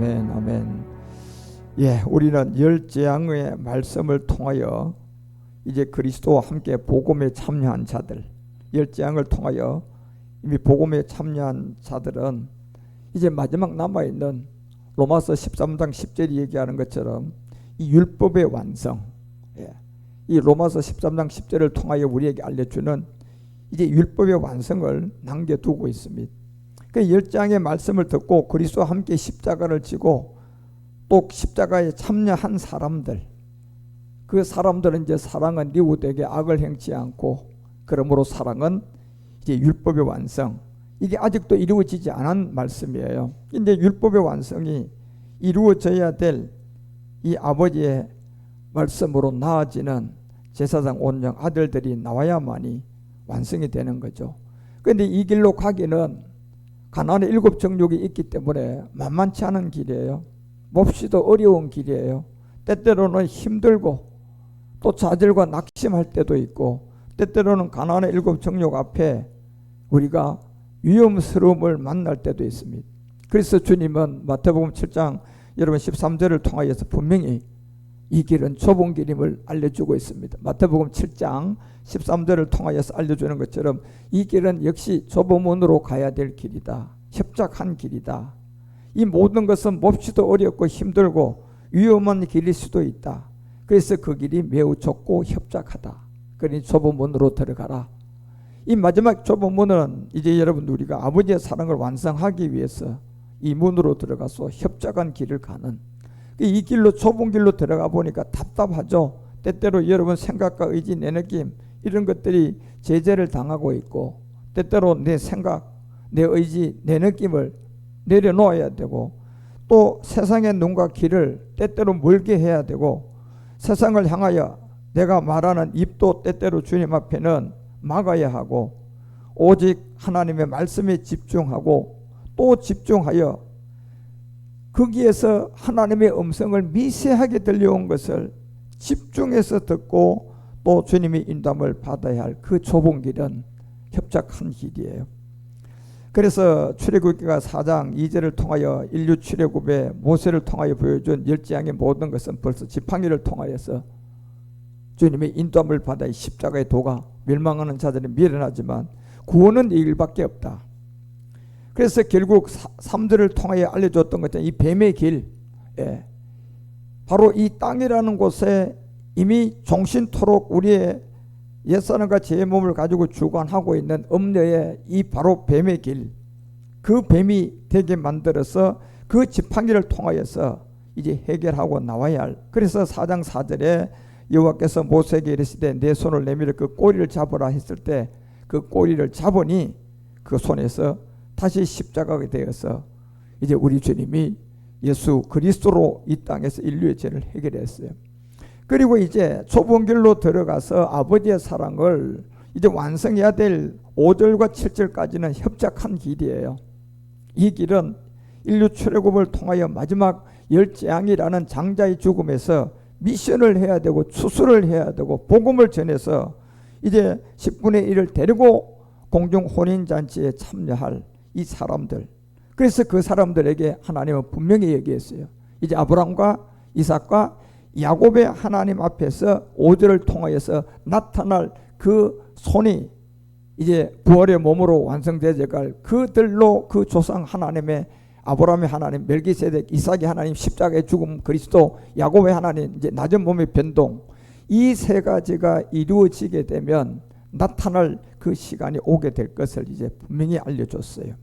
아멘, 아멘. 예, 우리는 열 재앙의 말씀을 통하여 이제 그리스도와 함께 복음에 참여한 자들, 열 재앙을 통하여 이미 복음에 참여한 자들은 이제 마지막 남아있는 로마서 13장 10절이 얘기하는 것처럼 이 율법의 완성, 이 로마서 13장 10절을 통하여 우리에게 알려주는 이제 율법의 완성을 남겨두고 있습니다. 그 열 재앙의 말씀을 듣고 그리스도와 함께 십자가를 지고 또 십자가에 참여한 사람들, 그 사람들은 이제 사랑은 이웃에게 악을 행치 않고, 그러므로 사랑은 이제 율법의 완성, 이게 아직도 이루어지지 않은 말씀이에요. 근데 율법의 완성이 이루어져야 될 이 아버지의 말씀으로 나아지는 제사장 온영 아들들이 나와야만이 완성이 되는 거죠. 그런데 이 길로 가기는 가나안의 7 정욕이 있기 때문에 만만치 않은 길이에요. 몹시도 어려운 길이에요. 때때로는 힘들고 또 좌절과 낙심할 때도 있고, 때때로는 가나안의 7 정욕 앞에 우리가 위험스러움을 만날 때도 있습니다. 그래서 주님은 마태복음 7장 여러분 13절을 통하여서 분명히 이 길은 좁은 길임을 알려주고 있습니다. 마태복음 7장 13절을 통하여서 알려주는 것처럼 이 길은 역시 좁은 문으로 가야 될 길이다. 협착한 길이다. 이 모든 것은 몹시도 어렵고 힘들고 위험한 길일 수도 있다. 그래서 그 길이 매우 좁고 협착하다. 그러니 좁은 문으로 들어가라. 이 마지막 좁은 문은 이제 여러분 우리가 아버지의 사랑을 완성하기 위해서 이 문으로 들어가서 협착한 길을 가는, 이 길로 좁은 길로 들어가 보니까 답답하죠. 때때로 여러분 생각과 의지, 내 느낌 이런 것들이 제재를 당하고 있고, 때때로 내 생각, 내 의지, 내 느낌을 내려놓아야 되고, 또 세상의 눈과 귀를 때때로 멀게 해야 되고, 세상을 향하여 내가 말하는 입도 때때로 주님 앞에는 막아야 하고, 오직 하나님의 말씀에 집중하고 또 집중하여 거기에서 하나님의 음성을 미세하게 들려온 것을 집중해서 듣고 또 주님의 인도함을 받아야 할 그 좁은 길은 협착한 길이에요. 그래서 출애굽기가 4장 2절을 통하여 인류 출애굽에 모세를 통하여 보여준 열 재앙의 모든 것은 벌써 지팡이를 통하여서 주님의 인도함을 받아 십자가의 도가 멸망하는 자들은 미련하지만 구원은 이 길밖에 없다. 그래서 결국 3절을 통하여 알려줬던 것처럼 이 뱀의 길, 바로 이 땅이라는 곳에 이미 종신토록 우리의 옛사람과 제 몸을 가지고 주관하고 있는 음녀의 이 바로 뱀의 길, 그 뱀이 되게 만들어서 그 지팡이를 통하여서 이제 해결하고 나와야 할. 그래서 4장 4절에 여호와께서 모세에게 이르시되 내 손을 내밀어 그 꼬리를 잡으라 했을 때 그 꼬리를 잡으니 그 손에서 다시 십자가가 되어서 이제 우리 주님이 예수 그리스도로 이 땅에서 인류의 죄를 해결했어요. 그리고 이제 좁은 길로 들어가서 아버지의 사랑을 이제 완성해야 될 5절과 7절까지는 협착한 길이에요. 이 길은 인류 출애굽을 통하여 마지막 열 재앙이라는 장자의 죽음에서 미션을 해야 되고 추수를 해야 되고 복음을 전해서 이제 10분의 1을 데리고 공중 혼인잔치에 참여할 이 사람들, 그래서 그 사람들에게 하나님은 분명히 얘기했어요. 이제 아브라함과 이삭과 야곱의 하나님 앞에서 5절을 통하여서 나타날 그 손이 이제 부활의 몸으로 완성되어져 갈 그들로 그 조상 하나님의 아브라함의 하나님, 멜기세덱, 이삭의 하나님, 십자가의 죽음, 그리스도, 야곱의 하나님, 이제 낮은 몸의 변동, 이 세 가지가 이루어지게 되면 나타날 그 시간이 오게 될 것을 이제 분명히 알려줬어요.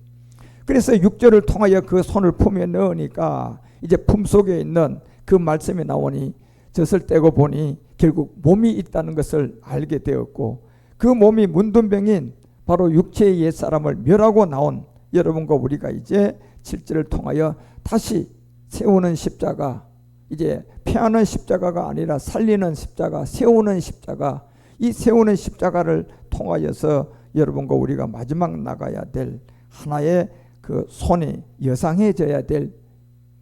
그래서 6절을 통하여 그 손을 품에 넣으니까 이제 품속에 있는 그 말씀이 나오니 젖을 떼고 보니 결국 몸이 있다는 것을 알게 되었고, 그 몸이 문둥병인 바로 육체의 옛사람을 멸하고 나온 여러분과 우리가 이제 7절을 통하여 다시 세우는 십자가, 이제 폐하는 십자가가 아니라 살리는 십자가, 세우는 십자가, 이 세우는 십자가를 통하여서 여러분과 우리가 마지막 나가야 될 하나의 그 손이 여상해져야 될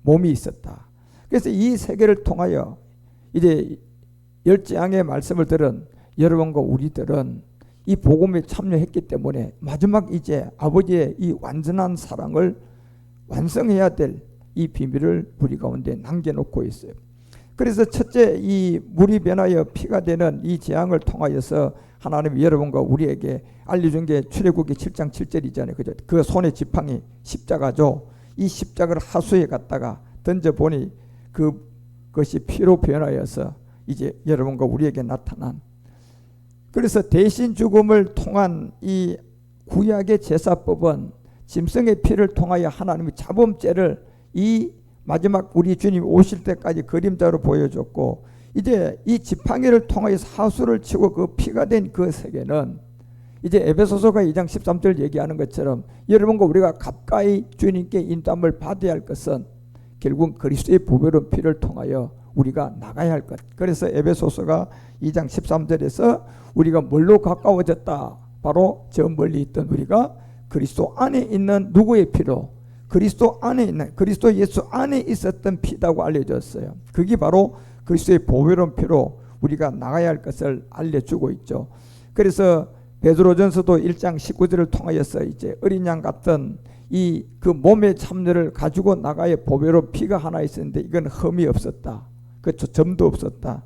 몸이 있었다. 그래서 이 세계를 통하여 이제 열 재앙의 말씀을 들은 여러분과 우리들은 이 복음에 참여했기 때문에 마지막 이제 아버지의 이 완전한 사랑을 완성해야 될 이 비밀을 우리 가운데 남겨놓고 있어요. 그래서 첫째, 이 물이 변하여 피가 되는 이 재앙을 통하여서 하나님이 여러분과 우리에게 알려준 게 출애굽기 7장 7절이잖아요. 그죠? 그 손의 지팡이 십자가죠. 이 십자가를 하수에 갖다가 던져보니 그것이 피로 변하여서 이제 여러분과 우리에게 나타난, 그래서 대신 죽음을 통한 이 구약의 제사법은 짐승의 피를 통하여 하나님의 자범죄를 이 마지막 우리 주님 오실 때까지 그림자로 보여줬고, 이제 이 지팡이를 통하여서 하수를 치고 그 피가 된 그 세계는 이제 에베소서가 2장 13절 얘기하는 것처럼 여러분과 우리가 가까이 주님께 인도함을 받아야 할 것은 결국 그리스도의 보배로운 피를 통하여 우리가 나가야 할 것. 그래서 에베소서가 2장 13절에서 우리가 뭘로 가까워졌다? 바로 저 멀리 있던 우리가 그리스도 안에 있는 누구의 피로? 그리스도 안에 있는, 그리스도 예수 안에 있었던 피다고 알려졌어요. 그게 바로 그리스도의 보배로운 피로 우리가 나가야 할 것을 알려주고 있죠. 그래서 베드로전서도 1장 19절을 통하여서 이제 어린 양 같은 이 그 몸의 참여를 가지고 나가야 보배로운 피가 하나 있었는데 이건 흠이 없었다. 그 점도 없었다.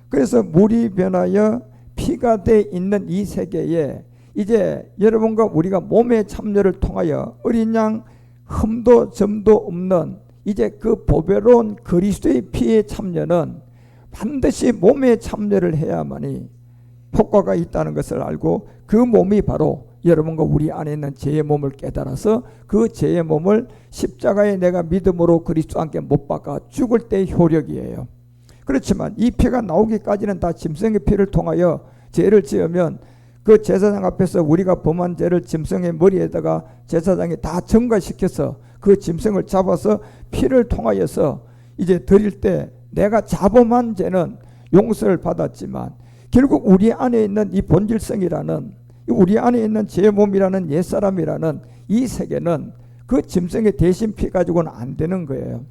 그래서 물이 변하여 피가 돼 있는 이 세계에 이제 여러분과 우리가 몸의 참여를 통하여 어린 양 흠도 점도 없는 이제 그 보배로운 그리스도의 피의 참여는 반드시 몸에 참여를 해야만이 효과가 있다는 것을 알고, 그 몸이 바로 여러분과 우리 안에 있는 죄의 몸을 깨달아서 그 죄의 몸을 십자가에 내가 믿음으로 그리스도 함께 못 박아 죽을 때의 효력이에요. 그렇지만 이 피가 나오기까지는 다 짐승의 피를 통하여 죄를 지으면 그 제사장 앞에서 우리가 범한 죄를 짐승의 머리에다가 제사장이 다 점가시켜서 그 짐승을 잡아서 피를 통하여서 이제 드릴 때 내가 자범한 죄는 용서를 받았지만 결국 우리 안에 있는 이 본질성이라는, 우리 안에 있는 제 몸이라는 옛사람이라는 이 세계는 그 짐승의 대신 피 가지고는 안 되는 거예요.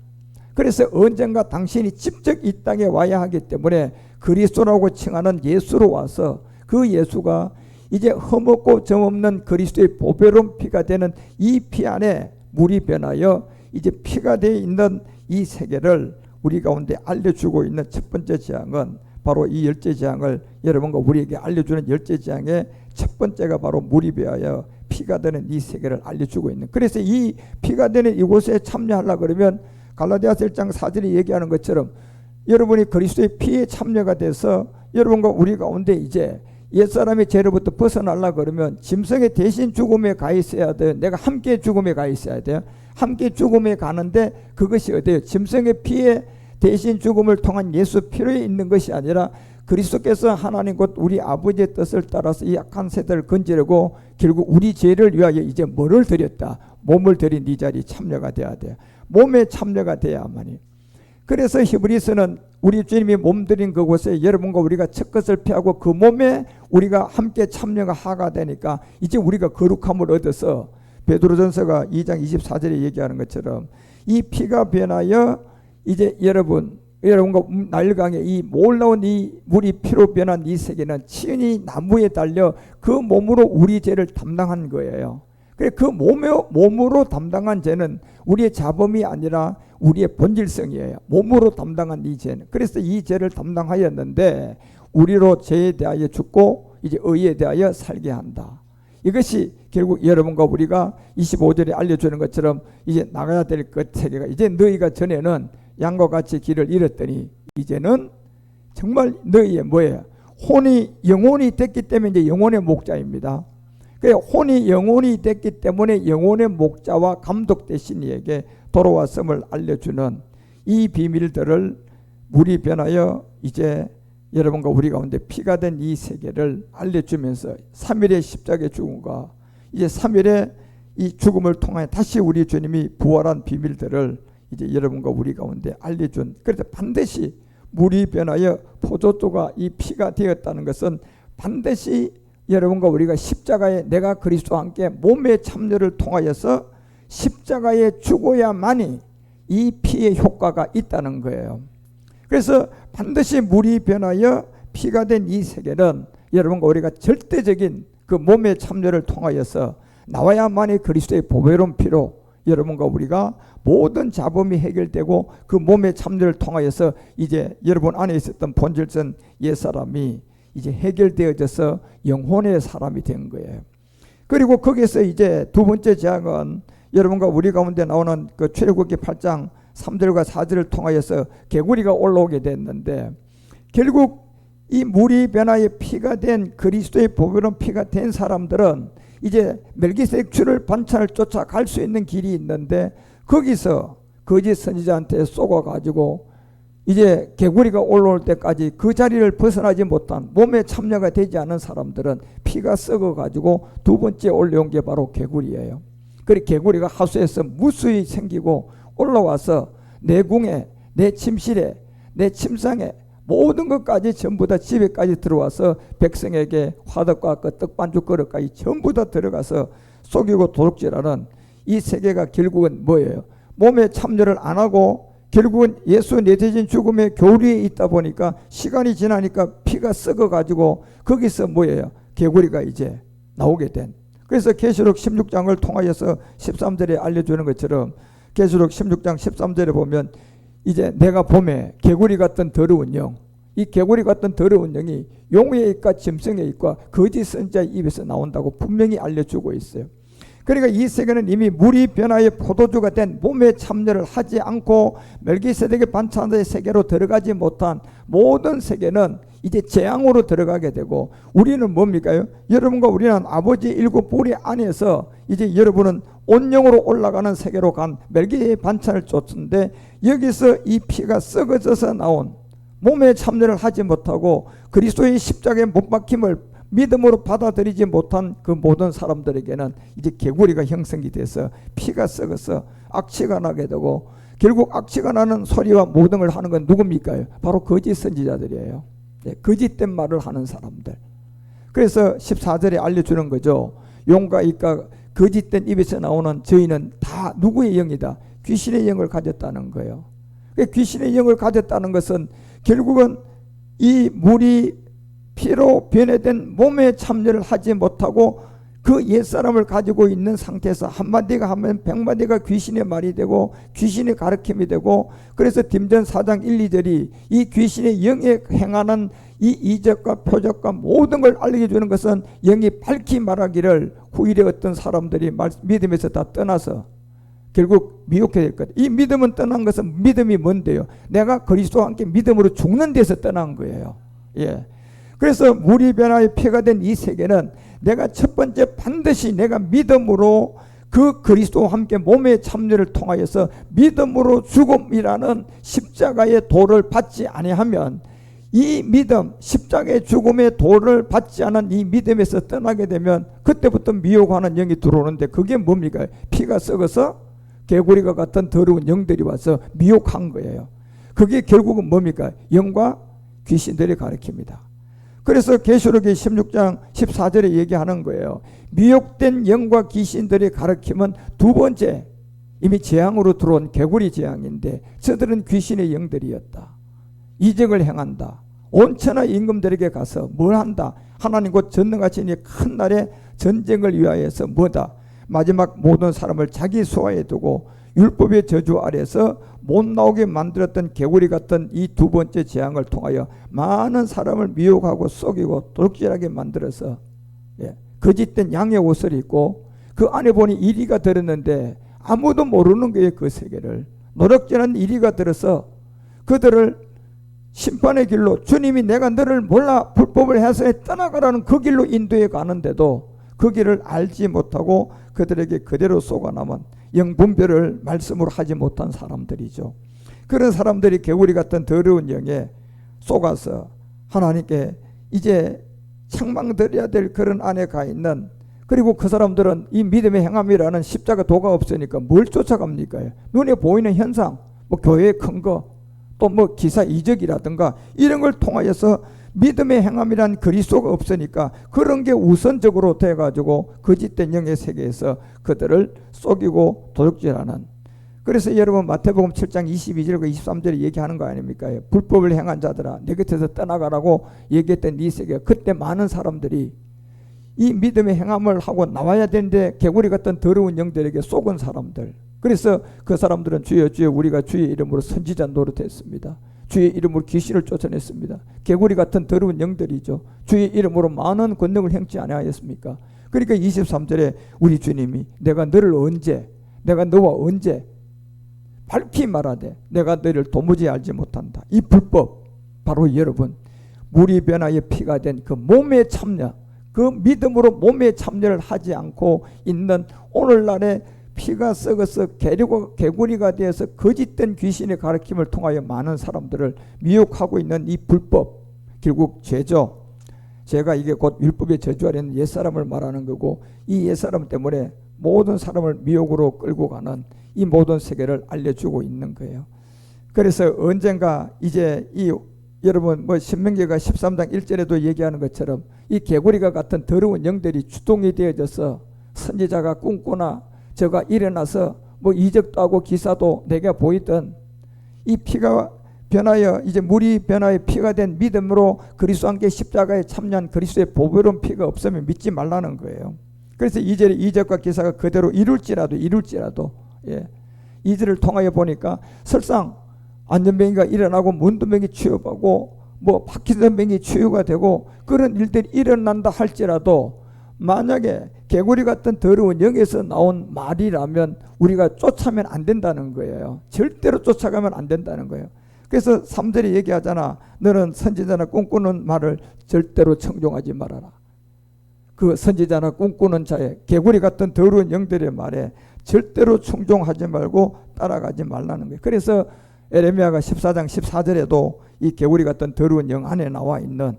그래서 언젠가 당신이 직접 이 땅에 와야 하기 때문에 그리스도라고 칭하는 예수로 와서 그 예수가 이제 흠없고 점없는 그리스도의 보배로운 피가 되는 이 피 안에 물이 변하여 이제 피가 되어 있는 이 세계를 우리 가운데 알려주고 있는 첫 번째 재앙은 바로 이 열째 재앙을 여러분과 우리에게 알려주는 열째 재앙의 첫 번째가 바로 물이 변하여 피가 되는 이 세계를 알려주고 있는, 그래서 이 피가 되는 이곳에 참여하려고 그러면 갈라디아서 1장 4절에 얘기하는 것처럼 여러분이 그리스도의 피에 참여가 돼서 여러분과 우리 가운데 이제 옛사람의 죄로부터 벗어나려고 그러면 짐승의 대신 죽음에 가 있어야 돼요. 내가 함께 죽음에 가 있어야 돼요. 함께 죽음에 가는데 그것이 어디예요? 짐승의 피에 대신 죽음을 통한 예수 피로에 있는 것이 아니라 그리스도께서 하나님 곧 우리 아버지의 뜻을 따라서 이 악한 세대를 건지려고 결국 우리 죄를 위하여 이제 뭐를 드렸다? 몸을 드린 이 자리에 참여가 돼야 돼요. 몸에 참여가 돼야만이. 그래서 히브리서는 우리 주님이 몸 드린 그곳에 여러분과 우리가 첫 것을 피하고 그 몸에 우리가 함께 참여가 하가 되니까 이제 우리가 거룩함을 얻어서 베드로전서가 2장 24절에 얘기하는 것처럼 이 피가 변하여 이제 여러분과 나일강에 이 몰라온 이 물이 피로 변한 이 세계는 친히 나무에 달려 그 몸으로 우리 죄를 담당한 거예요. 그래 그 몸으로 담당한 죄는 우리의 자범이 아니라 우리의 본질성이에요. 몸으로 담당한 이 죄는. 그래서 이 죄를 담당하였는데 우리로 죄에 대하여 죽고 이제 의에 대하여 살게 한다. 이것이 결국 여러분과 우리가 25절에 알려주는 것처럼 이제 나가야 될 것 세계가, 이제 너희가 전에는 양과 같이 길을 잃었더니 이제는 정말 너희의 뭐예요? 혼이 영혼이 됐기 때문에 이제 영혼의 목자입니다. 그래 혼이 영혼이 됐기 때문에 영혼의 목자와 감독 되신 이에게 돌아왔음을 알려주는 이 비밀들을 물이 변하여 이제 여러분과 우리 가운데 피가 된 이 세계를 알려주면서 3일의 십자가의 죽음과 이제 3일의 이 죽음을 통해 다시 우리 주님이 부활한 비밀들을 이제 여러분과 우리 가운데 알려준, 그래서 반드시 물이 변하여 포도주가 이 피가 되었다는 것은 반드시 여러분과 우리가 십자가에 내가 그리스도와 함께 몸의 참여를 통하여서 십자가에 죽어야만이 이 피의 효과가 있다는 거예요. 그래서 반드시 물이 변하여 피가 된 이 세계는 여러분과 우리가 절대적인 그 몸의 참여를 통하여서 나와야만이 그리스도의 보배로운 피로 여러분과 우리가 모든 잡음이 해결되고 그 몸의 참여를 통하여서 이제 여러분 안에 있었던 본질성 옛사람이 이제 해결되어져서 영혼의 사람이 된 거예요. 그리고 거기서 이제 두 번째 재앙은 여러분과 우리 가운데 나오는 그 출애굽기 8장 3절과 4절을 통하여서 개구리가 올라오게 됐는데, 결국 이 물이 변화의 피가 된 그리스도의 보배로운 피가 된 사람들은 이제 멜기세덱 주를 반찬을 쫓아갈 수 있는 길이 있는데, 거기서 거짓 선지자한테 쏘아가지고 이제 개구리가 올라올 때까지 그 자리를 벗어나지 못한, 몸에 참여가 되지 않은 사람들은 피가 썩어가지고 두 번째 올라온 게 바로 개구리예요. 그리고 개구리가 하수에서 무수히 생기고 올라와서 내 궁에, 내 침실에, 내 침상에 모든 것까지 전부 다 집에까지 들어와서 백성에게 화덕과 그 떡반죽 그릇까지 전부 다 들어가서 속이고 도둑질하는 이 세계가 결국은 뭐예요? 몸에 참여를 안 하고 결국은 예수 내재진 죽음의 교리에 있다 보니까 시간이 지나니까 피가 썩어가지고 거기서 뭐예요? 개구리가 이제 나오게 된. 그래서 계시록 16장을 통하여서 13절에 알려주는 것처럼 계시록 16장 13절에 보면 이제 내가 봄에 개구리 같은 더러운 영, 이 개구리 같은 더러운 영이 용의 입과 짐승의 입과 거짓 선지자의 입에서 나온다고 분명히 알려주고 있어요. 그러니까 이 세계는 이미 물이 변화의 포도주가 된 몸에 참여를 하지 않고 멜기세덱의 반찬의 세계로 들어가지 못한 모든 세계는 이제 재앙으로 들어가게 되고, 우리는 뭡니까요? 여러분과 우리는 아버지 일곱 보리 안에서 이제 여러분은 온영으로 올라가는 세계로 간 멜기세덱의 반찬을 쫓는데, 여기서 이 피가 썩어져서 나온 몸에 참여를 하지 못하고 그리스도의 십자가에 못 박힘을 믿음으로 받아들이지 못한 그 모든 사람들에게는 이제 개구리가 형성이 돼서 피가 썩어서 악취가 나게 되고, 결국 악취가 나는 소리와 모든 걸 하는 건 누굽니까? 바로 거짓 선지자들이에요. 네, 거짓된 말을 하는 사람들. 그래서 14절에 알려주는 거죠. 용과 입과 거짓된 입에서 나오는 저희는 다 누구의 영이다? 귀신의 영을 가졌다는 거예요. 귀신의 영을 가졌다는 것은 결국은 이 물이 피로 변해된 몸에 참여를 하지 못하고 그 옛사람을 가지고 있는 상태에서 한마디가 하면 백마디가 귀신의 말이 되고 귀신의 가르침이 되고, 그래서 딘전 4장 1, 2절이 이 귀신의 영에 행하는 이 이적과 표적과 모든 걸 알려주는 것은 영이 밝히 말하기를 후일에 어떤 사람들이 믿음에서 다 떠나서 결국 미혹해 될 것. 이 믿음은 떠난 것은 믿음이 뭔데요? 내가 그리스도와 함께 믿음으로 죽는 데서 떠난 거예요. 예. 그래서 물이 변화의 피가 된 이 세계는 내가 첫 번째 반드시 내가 믿음으로 그 그리스도와 함께 몸의 참여를 통하여서 믿음으로 죽음이라는 십자가의 도를 받지 아니하면, 이 믿음, 십자가의 죽음의 도를 받지 않은 이 믿음에서 떠나게 되면 그때부터 미혹하는 영이 들어오는데, 그게 뭡니까? 피가 썩어서 개구리가 같은 더러운 영들이 와서 미혹한 거예요. 그게 결국은 뭡니까? 영과 귀신들이 가르칩니다. 그래서 계시록의 16장 14절에 얘기하는 거예요. 미혹된 영과 귀신들의 가르침은 두 번째, 이미 재앙으로 들어온 개구리 재앙인데, 저들은 귀신의 영들이었다. 이적을 행한다. 온 천하 임금들에게 가서 뭘 한다? 하나님 곧 전능하신 이 큰 날의 전쟁을 위하여서 뭐다? 마지막 모든 사람을 자기 소화에 두고 율법의 저주 아래서 못 나오게 만들었던 개구리 같은 이 두 번째 재앙을 통하여 많은 사람을 미혹하고 속이고 도둑질하게 만들어서 거짓된 양의 옷을 입고 그 안에 보니 이리가 들었는데 아무도 모르는 거예요. 그 세계를 노력질하는 이리가 들어서 그들을 심판의 길로, 주님이 내가 너를 몰라 불법을 해서 떠나가라는 그 길로 인도해 가는데도 그 길을 알지 못하고 그들에게 그대로 속아남은 영분별을 말씀으로 하지 못한 사람들이죠. 그런 사람들이 개구리 같은 더러운 영에 속아서 하나님께 이제 책망드려야 될 그런 안에 가 있는, 그리고 그 사람들은 이 믿음의 행함이라는 십자가 도가 없으니까 뭘 쫓아갑니까? 눈에 보이는 현상, 뭐 교회의 큰 거, 또 뭐 기사 이적이라든가 이런 걸 통하여서 믿음의 행함이란 그리스도가 없으니까 그런 게 우선적으로 돼가지고 거짓된 영의 세계에서 그들을 속이고 도둑질하는. 그래서 여러분 마태복음 7장 22절과 23절에 얘기하는 거 아닙니까? 불법을 행한 자들아 내 곁에서 떠나가라고 얘기했던 이 세계, 그때 많은 사람들이 이 믿음의 행함을 하고 나와야 되는데 개구리 같은 더러운 영들에게 속은 사람들, 그래서 그 사람들은 주여 주여 우리가 주의 이름으로 선지자 노릇했습니다. 주의 이름으로 귀신을 쫓아냈습니다. 개구리 같은 더러운 영들이죠. 주의 이름으로 많은 권능을 행치 아니하였습니까? 그러니까 23절에 우리 주님이 내가 너를 언제, 내가 너와 언제 밝히 말하되 내가 너를 도무지 알지 못한다. 이 불법 바로 여러분 물이 변화의 피가 된 그 몸의 참여, 그 믿음으로 몸에 참여를 하지 않고 있는 오늘날의 피가 썩어서 개구리가 되어서 거짓된 귀신의 가르침을 통하여 많은 사람들을 미혹하고 있는 이 불법, 결국 죄죠. 제가 이게 곧 율법의 저주하려는 옛사람을 말하는 거고, 이 옛사람 때문에 모든 사람을 미혹으로 끌고 가는 이 모든 세계를 알려주고 있는 거예요. 그래서 언젠가 이제 이 여러분 신명기가 13장 1절에도 얘기하는 것처럼 이 개구리가 같은 더러운 영들이 주동이 되어져서 선지자가 꿈꾸나 저가 일어나서 이적도 하고 기사도 내게 보이던 이 피가 변하여 이제 물이 변하여 피가 된 믿음으로 그리스도 함께 십자가에 참여한 그리스도의 보배로운 피가 없으면 믿지 말라는 거예요. 그래서 2절에 이적과 기사가 그대로 이룰지라도 2절을 통하여 보니까 설상 안전병이가 일어나고 문둥병이 취업하고 파킨슨병이 치유가 되고 그런 일들이 일어난다 할지라도 만약에 개구리 같은 더러운 영에서 나온 말이라면 우리가 쫓아면 안 된다는 거예요. 절대로 쫓아가면 안 된다는 거예요. 그래서 3절에 얘기하잖아. 너는 선지자나 꿈꾸는 말을 절대로 청종하지 말아라. 그 선지자나 꿈꾸는 자의 개구리 같은 더러운 영들의 말에 절대로 충종하지 말고 따라가지 말라는 거예요. 그래서 에레미야가 14장 14절에도 이 개구리 같은 더러운 영 안에 나와 있는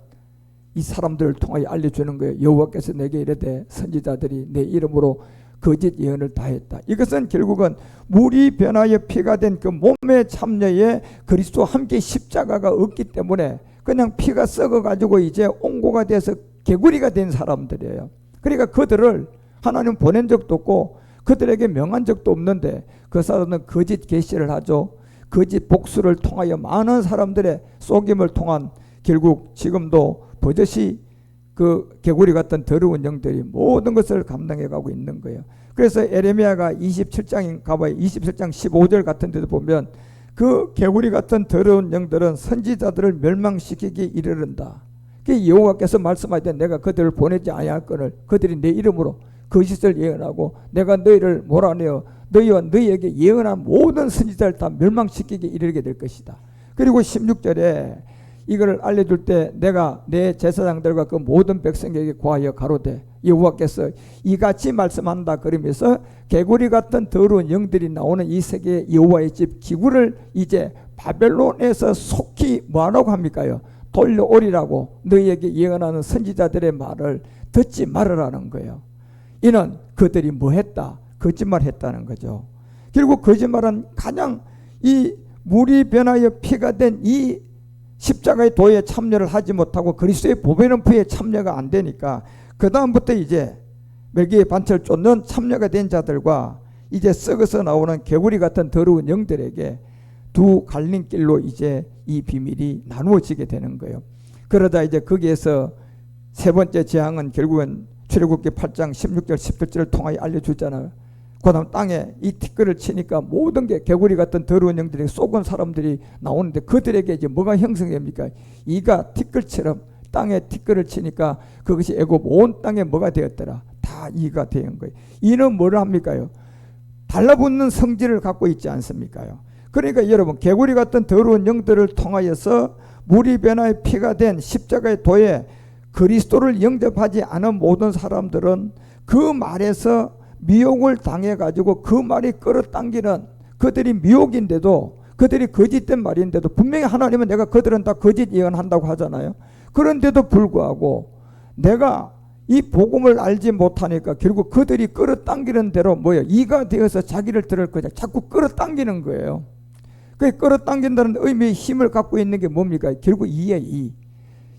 이 사람들을 통하여 알려주는 거예요. 여호와께서 내게 이르되 선지자들이 내 이름으로 거짓 예언을 다했다. 이것은 결국은 물이 변하여 피가 된 그 몸의 참여에 그리스도와 함께 십자가가 없기 때문에 그냥 피가 썩어가지고 이제 옹고가 돼서 개구리가 된 사람들이에요. 그러니까 그들을 하나님 보낸 적도 없고 그들에게 명한 적도 없는데 그 사람은 거짓 계시를 하죠. 거짓 복수를 통하여 많은 사람들의 속임을 통한 결국 지금도 버젓이 그 개구리 같은 더러운 영들이 모든 것을 감당해 가고 있는 거예요. 그래서 에레미야가 27장 가봐요. 27장 15절 같은 데도 보면 그 개구리 같은 더러운 영들은 선지자들을 멸망시키기 이르른다. 그 여호와께서 말씀하되 내가 그들을 보내지 아니할거늘 그들이 내 이름으로 거짓을 예언하고 내가 너희를 몰아내어 너희와 너희에게 예언한 모든 선지자를 다 멸망시키게 이르게 될 것이다. 그리고 16절에 이걸 알려줄 때 내가 내 제사장들과 그 모든 백성에게 고하여 가로되 여호와께서 이같이 말씀한다 그러면서 개구리 같은 더러운 영들이 나오는 이 세계의 여호와의 집 기구를 이제 바벨론에서 속히 뭐하라고 합니까요? 돌려오리라고 너희에게 예언하는 선지자들의 말을 듣지 말으라는 거예요. 이는 그들이 뭐 했다? 거짓말 했다는 거죠. 결국 거짓말은 가장 이 물이 변하여 피가 된 이 십자가의 도에 참여를 하지 못하고 그리스도의 보배로운 피에 참여가 안 되니까 그 다음부터 이제 멜기의 반철 쫓는 참여가 된 자들과 이제 썩어서 나오는 개구리 같은 더러운 영들에게 두 갈림길로 이제 이 비밀이 나누어지게 되는 거예요. 그러다 이제 거기에서 세 번째 재앙은 결국은 출애굽기 8장 16절 17절을 통하여 알려주잖아요. 그 다음 땅에 이 티끌을 치니까 모든 게 개구리 같은 더러운 영들이 속은 사람들이 나오는데 그들에게 이제 뭐가 형성됩니까? 이가 티끌처럼 땅에 티끌을 치니까 그것이 애굽 온 땅에 뭐가 되었더라? 다 이가 된 거예요. 이는 뭐를 합니까요? 달라붙는 성질을 갖고 있지 않습니까요? 그러니까 여러분 개구리 같은 더러운 영들을 통하여서 물이 변화의 피가 된 십자가의 도에 그리스도를 영접하지 않은 모든 사람들은 그 말에서 미혹을 당해가지고 그 말이 끌어당기는 그들이 미혹인데도 그들이 거짓된 말인데도 분명히 하나님은 내가 그들은 다 거짓 예언한다고 하잖아요. 그런데도 불구하고 내가 이 복음을 알지 못하니까 결국 그들이 끌어당기는 대로 이가 되어서 자기를 들을 거냐 자꾸 끌어당기는 거예요. 그 끌어당긴다는 의미의 힘을 갖고 있는 게 뭡니까? 결국 이예요.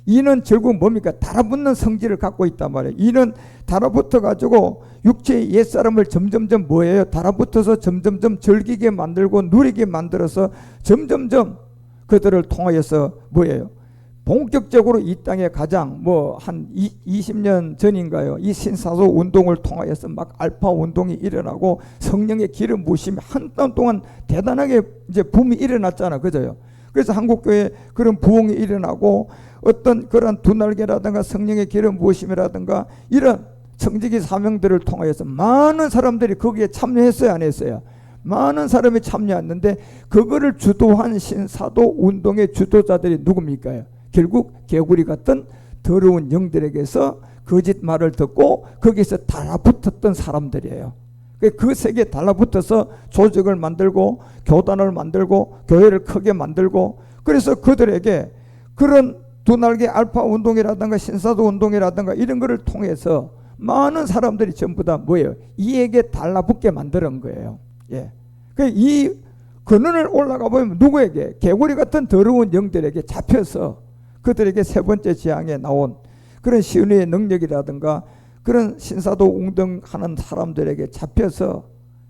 이는 결국 뭡니까? 달아붙는 성질을 갖고 있단 말이에요. 이는 달아붙어 가지고 육체의 옛사람을 점점점 뭐예요? 달아붙어서 점점점 즐기게 만들고 누리게 만들어서 점점점 그들을 통하여서 뭐예요? 본격적으로 이 땅에 가장 한 20년 전인가요? 이 신사도 운동을 통하여서 막 알파 운동이 일어나고 성령의 기름 부으심이 한 달 동안 대단하게 이제 붐이 일어났잖아, 그죠요? 그래서 한국교회 그런 부흥이 일어나고 어떤 그런 두날개라든가 성령의 기름 부으심이라든가 이런 청지기 사명들을 통하여서 많은 사람들이 거기에 참여했어요, 안 했어요? 많은 사람이 참여했는데 그거를 주도한 신사도 운동의 주도자들이 누굽니까? 결국 개구리 같은 더러운 영들에게서 거짓말을 듣고 거기서 달라붙었던 사람들이에요. 그 세계에 달라붙어서 조직을 만들고 교단을 만들고 교회를 크게 만들고, 그래서 그들에게 그런 두날개 알파 운동이라든가 신사도 운동이라든가 이런 거를 통해서 많은 사람들이 전부 다 뭐예요? 이에게 달라붙게 만드는 거예요. 예. 이 근원을 올라가 보면 누구에게? 개구리 같은 더러운 영들에게 잡혀서 그들에게 세 번째 재앙에 나온 그런 시은의 능력이라든가 그런 신사도 운동하는 사람들에게 잡혀서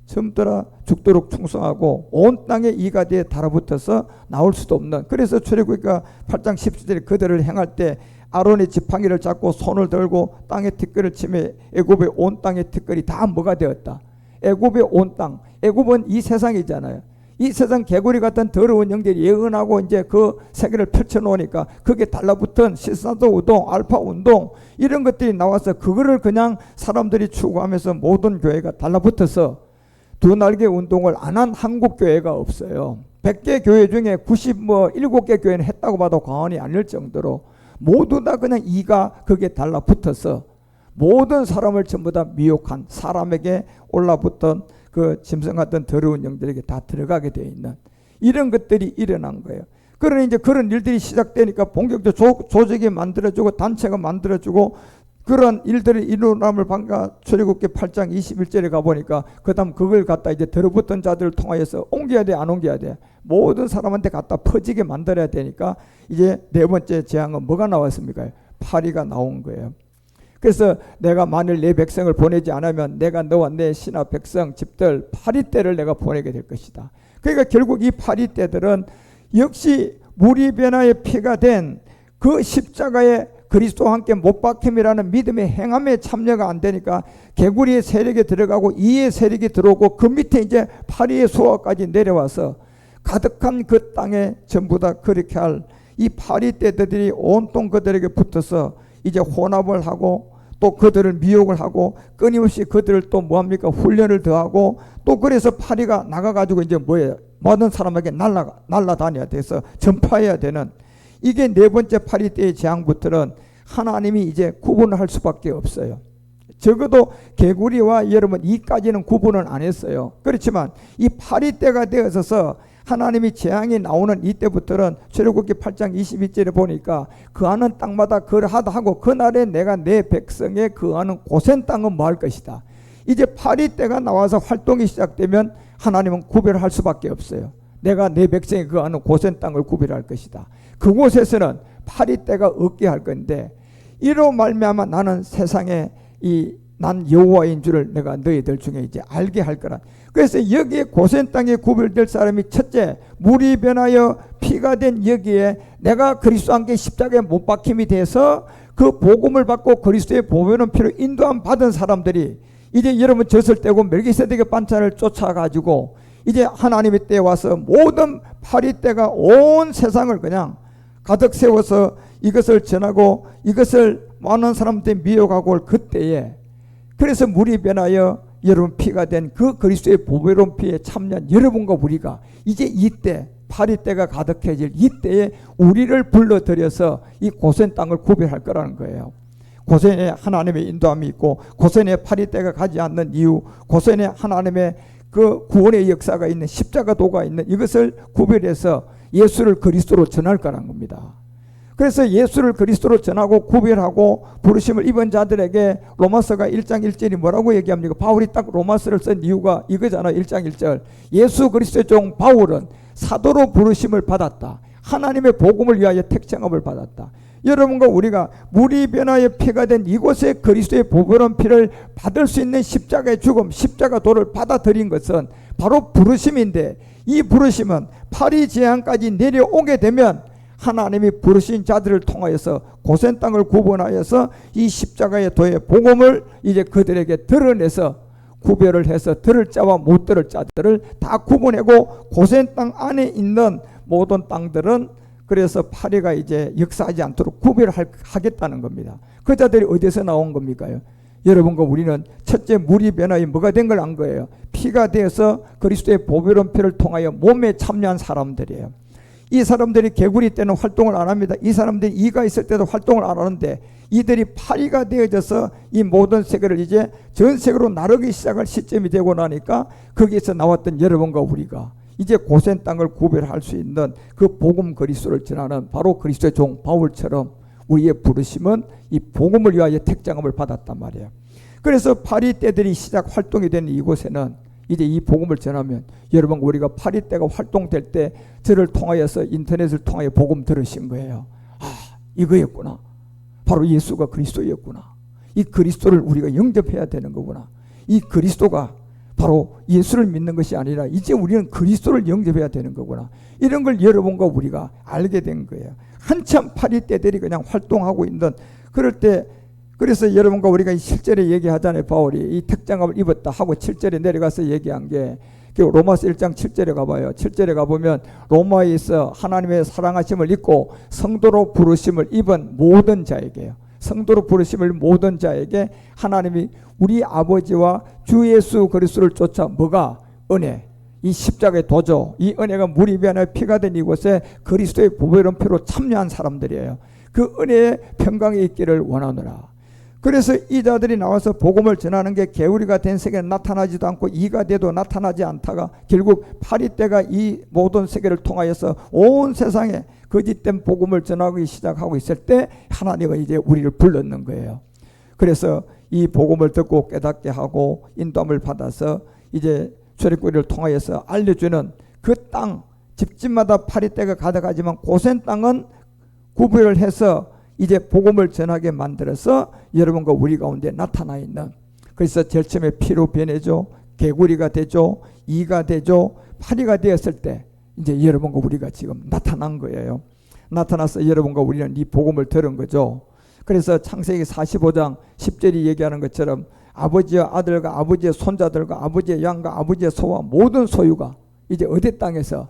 전부 다 죽도록 충성하고 온 땅에 이가 뒤에 달아붙어서 나올 수도 없는, 그래서 출애굽기가 8장 17절에 그들을 행할 때 아론의 지팡이를 잡고 손을 들고 땅에 티끌을 치매 애굽의 온 땅의 티끌이 다 뭐가 되었다. 애굽의 온 땅, 애굽은 이 세상이잖아요. 이 세상 개구리 같은 더러운 영들이 예언하고 이제 그 세계를 펼쳐놓으니까 거기에 달라붙은 신사도 운동, 알파 운동 이런 것들이 나와서 그거를 그냥 사람들이 추구하면서 모든 교회가 달라붙어서 두날개 운동을 안 한 한국 교회가 없어요. 100개 교회 중에 97개 교회는 했다고 봐도 과언이 아닐 정도로 모두 다 그냥 이가 거기에 달라붙어서 모든 사람을 전부 다 미혹한, 사람에게 올라붙던 그 짐승 같은 더러운 영들에게 다 들어가게 되어 있는 이런 것들이 일어난 거예요. 그러니 이제 그런 일들이 시작되니까 본격적으로 조직이 만들어지고 단체가 만들어지고 그런 일들이 일어남을 방가 출애굽기 8장 21절에 가보니까 그 다음 그걸 갖다 이제 들어붙던 자들을 통하여서 옮겨야 돼, 안 옮겨야 돼? 모든 사람한테 갖다 퍼지게 만들어야 되니까 이제 네 번째 재앙은 뭐가 나왔습니까? 파리가 나온 거예요. 그래서 내가 만일 내 백성을 보내지 않으면 내가 너와 내 신하 백성 집들 파리떼를 내가 보내게 될 것이다. 그러니까 결국 이 파리떼들은 역시 무리변화의 피가 된 그 십자가에 그리스도와 함께 못 박힘이라는 믿음의 행함에 참여가 안 되니까 개구리의 세력에 들어가고 이의 세력이 들어오고 그 밑에 이제 파리의 수하까지 내려와서 가득한 그 땅에 전부 다 그렇게 할 이 파리떼들이 온통 그들에게 붙어서 이제 혼합을 하고 또 그들을 미혹을 하고 끊임없이 그들을 또 뭐합니까? 훈련을 더하고 또 그래서 파리가 나가가지고 이제 뭐예요? 모든 사람에게 날아다녀야 돼서 전파해야 되는, 이게 네 번째 파리떼의 재앙부터는 하나님이 이제 구분을 할 수밖에 없어요. 적어도 개구리와 여러분 이까지는 구분을 안 했어요. 그렇지만 이 파리떼가 되어서 하나님이 재앙이 나오는 이때부터는 출애굽기 8장 22절에 보니까 그하는 땅마다 그러하다 하고 그날에 내가 내 백성에 그하는 고센 땅은 뭐 할 것이다. 이제 파리떼가 나와서 활동이 시작되면 하나님은 구별할 수밖에 없어요. 내가 내 백성에 그하는 고센 땅을 구별할 것이다. 그곳에서는 파리떼가 없게 할 건데 이로 말미암아 나는 세상에 난 여호와인 줄을 내가 너희들 중에 이제 알게 할 거라. 그래서 여기에 고센 땅에 구별될 사람이 첫째 물이 변하여 피가 된 여기에 내가 그리스도와 함께 십자가에 못 박힘이 돼서 그 복음을 받고 그리스도의 보배로운 피로 인도함 받은 사람들이 이제 여러분 젖을 떼고 멜기세덱의 반찬을 쫓아가지고 이제 하나님의 때에 와서 모든 파리떼가 온 세상을 그냥 가득 세워서 이것을 전하고 이것을 많은 사람들이 미혹하고 올 그때에, 그래서 물이 변하여 여러분 피가 된 그 그리스도의 보배로운 피에 참여한 여러분과 우리가 이제 이때 파리떼가 가득해질 이때에 우리를 불러들여서 이 고센 땅을 구별할 거라는 거예요. 고센에 하나님의 인도함이 있고 고센에 파리떼가 가지 않는 이유, 고센에 하나님의 그 구원의 역사가 있는 십자가 도가 있는 이것을 구별해서 예수를 그리스도로 전할 거라는 겁니다. 그래서 예수를 그리스도로 전하고 구별하고 부르심을 입은 자들에게 로마서가 1장 1절이 뭐라고 얘기합니까? 바울이 딱 로마서를 쓴 이유가 이거잖아요. 1장 1절 예수 그리스도의 종 바울은 사도로 부르심을 받았다. 하나님의 복음을 위하여 택정함을 받았다. 여러분과 우리가 물이 변하여 피가 된 이곳에 그리스도의 보배로운 피를 받을 수 있는 십자가의 죽음, 십자가 도를 받아들인 것은 바로 부르심인데 이 부르심은 파리 재앙까지 내려오게 되면 하나님이 부르신 자들을 통하여서 고센 땅을 구분하여서 이 십자가의 도의 복음을 이제 그들에게 드러내서 구별을 해서 들을 자와 못 들을 자들을 다 구분하고 고센 땅 안에 있는 모든 땅들은 그래서 파리가 이제 역사하지 않도록 구별하겠다는 겁니다. 그 자들이 어디서 나온 겁니까요? 여러분과 우리는 첫째 물이 변화에 뭐가 된 걸 안 거예요. 피가 되어서 그리스도의 보배로운 피를 통하여 몸에 참여한 사람들이에요. 이 사람들이 개구리 때는 활동을 안 합니다. 이 사람들이 이가 있을 때도 활동을 안 하는데 이들이 파리가 되어져서 이 모든 세계를 이제 전 세계로 나르기 시작할 시점이 되고 나니까 거기에서 나왔던 여러분과 우리가 이제 고센 땅을 구별할 수 있는 그 복음 그리스도를 전하는 바로 그리스도의 종 바울처럼 우리의 부르심은 이 복음을 위하여 택장함을 받았단 말이에요. 그래서 파리 때들이 시작 활동이 된 이곳에는 이제 이 복음을 전하면 여러분 우리가 파리 때가 활동될 때 저를 통하여서 인터넷을 통하여 복음 들으신 거예요. 아, 이거였구나. 바로 예수가 그리스도였구나. 이 그리스도를 우리가 영접해야 되는 거구나. 이 그리스도가 바로 예수를 믿는 것이 아니라 이제 우리는 그리스도를 영접해야 되는 거구나. 이런 걸 여러분과 우리가 알게 된 거예요. 한참 파리 때들이 그냥 활동하고 있는 그럴 때 그래서 여러분과 우리가 실제로 얘기하잖아요. 바울이 이 택장갑을 입었다 하고 7절에 내려가서 얘기한 게 로마서 1장 7절에 가봐요. 7절에 가보면 로마에서 하나님의 사랑하심을 입고 성도로 부르심을 입은 모든 자에게요. 성도로 부르심을 모든 자에게 하나님이 우리 아버지와 주 예수 그리스도를 쫓아 뭐가 은혜 이 십자가의 도죠. 이 은혜가 물이 변하여 피가 된 이곳에 그리스도의 보배로운 피로 참여한 사람들이에요. 그 은혜의 평강이 있기를 원하노라. 그래서 이 자들이 나와서 복음을 전하는 게 개구리가 된 세계에 나타나지도 않고 이가 돼도 나타나지 않다가 결국 파리 때가 이 모든 세계를 통하여서 온 세상에 거짓된 복음을 전하기 시작하고 있을 때 하나님은 이제 우리를 불렀는 거예요. 그래서 이 복음을 듣고 깨닫게 하고 인도함을 받아서 이제 출애굽기를 통하여서 알려주는 그 땅 집집마다 파리 때가 가득하지만 고센 땅은 구별을 해서 이제 복음을 전하게 만들어서 여러분과 우리 가운데 나타나 있는 그래서 제일 처음에 피로 변해죠. 개구리가 되죠. 이가 되죠. 파리가 되었을 때 이제 여러분과 우리가 지금 나타난 거예요. 나타나서 여러분과 우리는 이 복음을 들은 거죠. 그래서 창세기 45장 10절이 얘기하는 것처럼 아버지와 아들과 아버지의 손자들과 아버지의 양과 아버지의 소와 모든 소유가 이제 어디 땅에서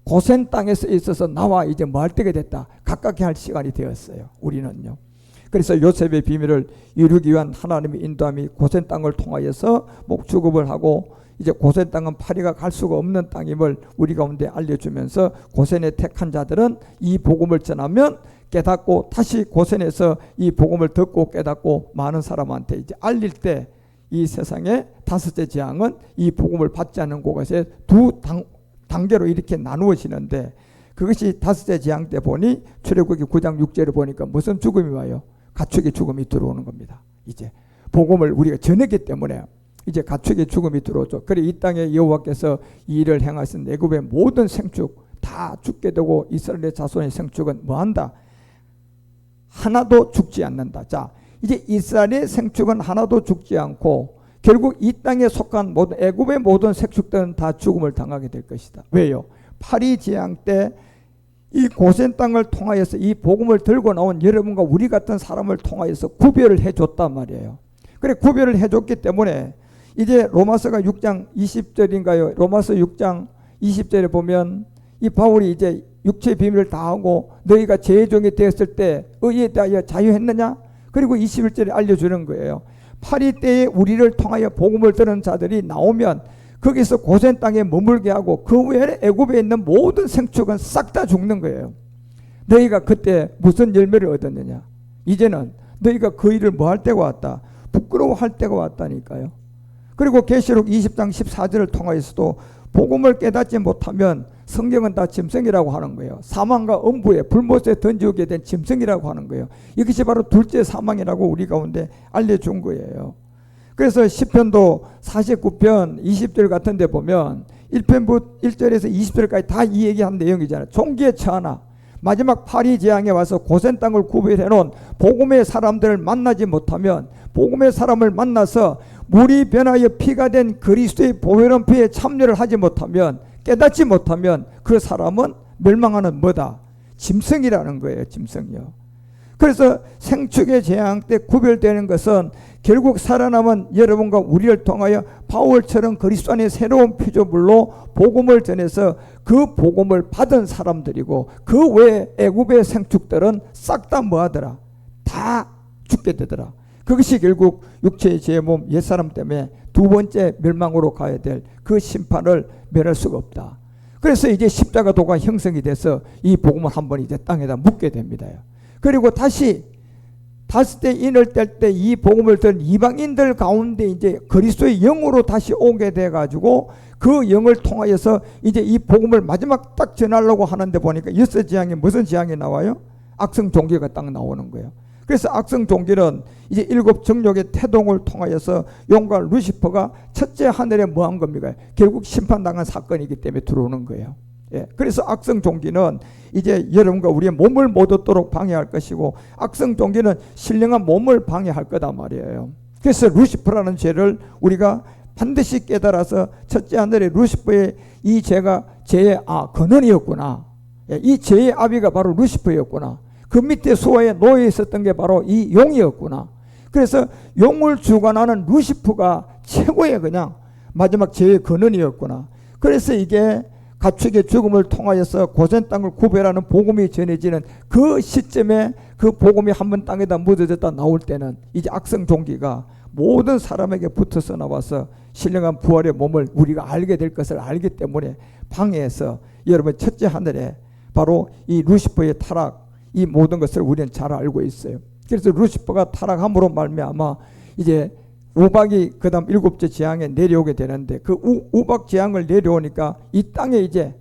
고센 땅에서 있어서 나와 이제 뭐 할 때가 됐다. 가깝게 할 시간이 되었어요. 우리는요. 그래서 요셉의 비밀을 이루기 위한 하나님의 인도함이 고센 땅을 통하여서 목축업을 하고 이제 고센 땅은 파리가 갈 수가 없는 땅임을 우리 가운데 알려주면서 고센에 택한 자들은 이 복음을 전하면 깨닫고 다시 고센에서 이 복음을 듣고 깨닫고 많은 사람한테 이제 알릴 때 이 세상의 다섯째 재앙은 이 복음을 받지 않는 곳에 두 단계로 이렇게 나누어지는데 그것이 다섯째 재앙 때 보니 출애굽기 9장 6절을 보니까 무슨 죽음이 와요? 가축의 죽음이 들어오는 겁니다. 이제 복음을 우리가 전했기 때문에 이제 가축의 죽음이 들어오죠. 그래 이 땅에 여호와께서 이 일을 행하신 애굽의 모든 생축 다 죽게 되고 이스라엘의 자손의 생축은 뭐한다? 하나도 죽지 않는다. 자, 이제 이스라엘의 생축은 하나도 죽지 않고 결국 이 땅에 속한 모든 애굽의 모든 생축들은 다 죽음을 당하게 될 것이다. 왜요? 파리 재앙 때 이 고센 땅을 통하여서 이 복음을 들고 나온 여러분과 우리 같은 사람을 통하여서 구별을 해줬단 말이에요. 그래 구별을 해줬기 때문에 이제 로마서가 6장 20절인가요? 로마서 6장 20절에 보면 이 바울이 이제 육체의 비밀을 다 하고 너희가 죄의 종이 되었을 때 의에 대하여 자유했느냐? 그리고 21절에 알려주는 거예요. 파리 때에 우리를 통하여 복음을 들은 자들이 나오면 거기서 고센 땅에 머물게 하고 그 외에 애굽에 있는 모든 생축은 싹 다 죽는 거예요. 너희가 그때 무슨 열매를 얻었느냐? 이제는 너희가 그 일을 뭐 할 때가 왔다? 부끄러워할 때가 왔다니까요. 그리고 계시록 20장 14절을 통하여서도 복음을 깨닫지 못하면 성경은 다 짐승이라고 하는 거예요. 사망과 음부에 불못에 던지게 된 짐승이라고 하는 거예요. 이것이 바로 둘째 사망이라고 우리 가운데 알려준 거예요. 그래서 시편도 49편 20절 같은 데 보면 1편부 1절에서 20절까지 다 이 얘기한 내용이잖아요. 종기에 처하나 마지막 파리 재앙에 와서 고센 땅을 구별해 놓은 복음의 사람들을 만나지 못하면 복음의 사람을 만나서 물이 변하여 피가 된 그리스도의 보혈의 피에 참여를 하지 못하면 깨닫지 못하면 그 사람은 멸망하는 뭐다? 짐승이라는 거예요. 짐승이요. 그래서 생축의 재앙 때 구별되는 것은 결국 살아남은 여러분과 우리를 통하여 바울처럼 그리스도 안의 새로운 피조물로 복음을 전해서 그 복음을 받은 사람들이고, 그 외에 애굽의 생축들은 싹 다 뭐하더라? 다 죽게 되더라. 그것이 결국 육체의 죄의 몸 옛사람 때문에 두 번째 멸망으로 가야 될 그 심판을 면할 수가 없다. 그래서 이제 십자가 도가 형성이 돼서 이 복음을 한번 이제 땅에다 묻게 됩니다. 그리고 다시 다섯 때 인을 뗄 때 이 복음을 들은 이방인들 가운데 이제 그리스도의 영으로 다시 오게 돼 가지고 그 영을 통하여서 이제 이 복음을 마지막 딱 전하려고 하는데 보니까 여섯 재앙이 무슨 재앙이 나와요? 악성 종기가 딱 나오는 거예요. 그래서 악성 종기는 이제 일곱 정욕의 태동을 통하여서 용과 루시퍼가 첫째 하늘에 뭐한 겁니까? 결국 심판당한 사건이기 때문에 들어오는 거예요. 예, 그래서 악성 종기는 이제 여러분과 우리의 몸을 못 얻도록 방해할 것이고, 악성 종기는 신령한 몸을 방해할 거다 말이에요. 그래서 루시퍼라는 죄를 우리가 반드시 깨달아서 첫째 하늘의 루시퍼의 이 죄가 죄의 근원이었구나. 예, 이 죄의 아비가 바로 루시퍼였구나. 그 밑에 수하에 놓여 있었던 게 바로 이 용이었구나. 그래서 용을 주관하는 루시퍼가 최고의 그냥 마지막 죄의 근원이었구나. 그래서 이게 가축의 죽음을 통하여서 고센 땅을 구별하는 복음이 전해지는 그 시점에 그 복음이 한번 땅에다 묻어졌다 나올 때는 이제 악성 종기가 모든 사람에게 붙어서 나와서 신령한 부활의 몸을 우리가 알게 될 것을 알기 때문에 방해해서 여러분 첫째 하늘에 바로 이 루시퍼의 타락, 이 모든 것을 우리는 잘 알고 있어요. 그래서 루시퍼가 타락함으로 말미암아 이제 우박이 그 다음 일곱째 재앙에 내려오게 되는데, 그 우박 재앙을 내려오니까 이 땅에 이제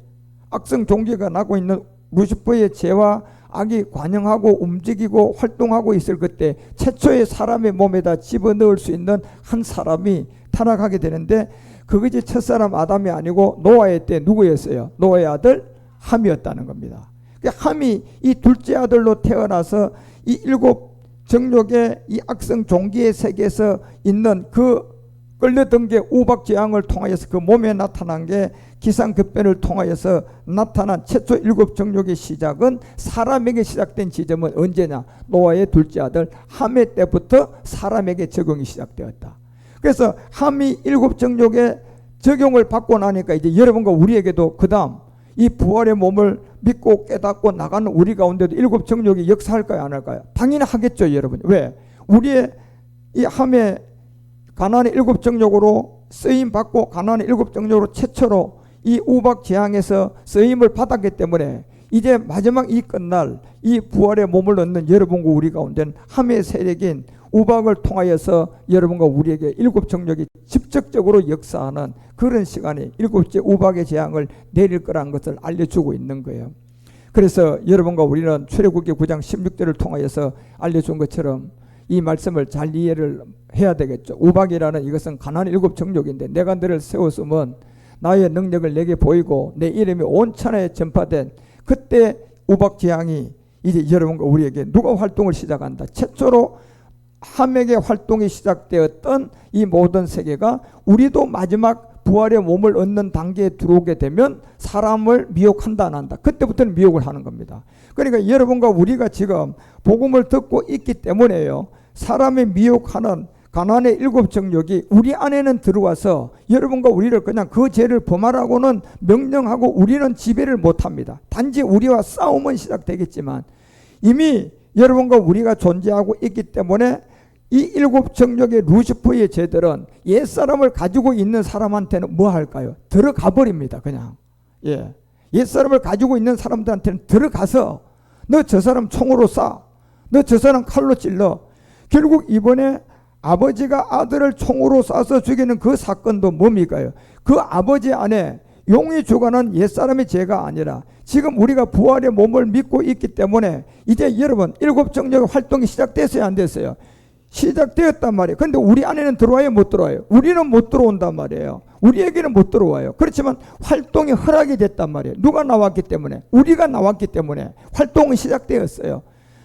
악성 종기가 나고 있는 루시퍼의 죄와 악이 관영하고 움직이고 활동하고 있을 그때 최초의 사람의 몸에다 집어넣을 수 있는 한 사람이 타락하게 되는데, 그것이 첫사람 아담이 아니고 노아의 때 누구였어요? 노아의 아들 함이었다는 겁니다. 함이 이 둘째 아들로 태어나서 이 일곱 정욕의 이 악성 종기의 세계에서 있는 그 끌려든 게 우박 재앙을 통하여서 그 몸에 나타난 게 기상급변을 통하여서 나타난 최초 일곱 정욕의 시작은 사람에게 시작된 지점은 언제냐? 노아의 둘째 아들 함의 때부터 사람에게 적용이 시작되었다. 그래서 함이 일곱 정욕의 적용을 받고 나니까 이제 여러분과 우리에게도 그 다음 이 부활의 몸을 믿고 깨닫고 나가는 우리 가운데도 일곱 정욕이 역사할까요, 안 할까요? 당연히 하겠죠, 여러분. 왜? 우리의 이 함의 가나안의 일곱 정욕으로 쓰임 받고 가나안의 일곱 정욕으로 최초로 이 우박 재앙에서 쓰임을 받았기 때문에 이제 마지막 이 끝날 이 부활의 몸을 얻는 여러분과 우리 가운데는 함의 세력인 우박을 통하여서 여러분과 우리에게 일곱 정욕이 직접적으로 역사하는 그런 시간에 일곱째 우박의 재앙을 내릴 거라는 것을 알려주고 있는 거예요. 그래서 여러분과 우리는 출애굽기 9장 16절을 통하여서 알려준 것처럼 이 말씀을 잘 이해를 해야 되겠죠. 우박이라는 이것은 가나안의 일곱 정욕인데, 내가 너를 세웠으면 나의 능력을 내게 보이고 내 이름이 온 천하에 전파된 그때 우박 재앙이 이제 여러분과 우리에게 누가 활동을 시작한다? 최초로 함에게 활동이 시작되었던 이 모든 세계가 우리도 마지막 부활의 몸을 얻는 단계에 들어오게 되면 사람을 미혹한다 안 한다? 그때부터는 미혹을 하는 겁니다. 그러니까 여러분과 우리가 지금 복음을 듣고 있기 때문에요, 사람의 미혹하는 가나안의 일곱 정욕이 우리 안에는 들어와서 여러분과 우리를 그냥 그 죄를 범하라고는 명령하고 우리는 지배를 못합니다. 단지 우리와 싸움은 시작되겠지만 이미 여러분과 우리가 존재하고 있기 때문에 이 일곱 정욕의 루시퍼의 죄들은 옛사람을 가지고 있는 사람한테는 뭐 할까요? 들어가 버립니다. 그냥. 예. 옛사람을 가지고 있는 사람들한테는 들어가서 너 저 사람 총으로 쏴, 너 저 사람 칼로 찔러. 결국 이번에 아버지가 아들을 총으로 쏴서 죽이는 그 사건도 뭡니까요? 그 아버지 안에 용이 주관한 옛사람의 죄가 아니라 지금 우리가 부활의 몸을 믿고 있기 때문에 이제 여러분 일곱 정욕의 활동이 시작됐어요, 안 됐어요? 시작되었단 말이에요. 그런데 우리 안에는 들어와요, 못 들어와요? 우리는 못 들어온단 말이에요. 우리에게는 못 들어와요. 그렇지만 활동이 허락이 됐단 말이에요. 누가 나왔기 때문에? 우리가 나왔기 때문에 활동이 시작되었어요.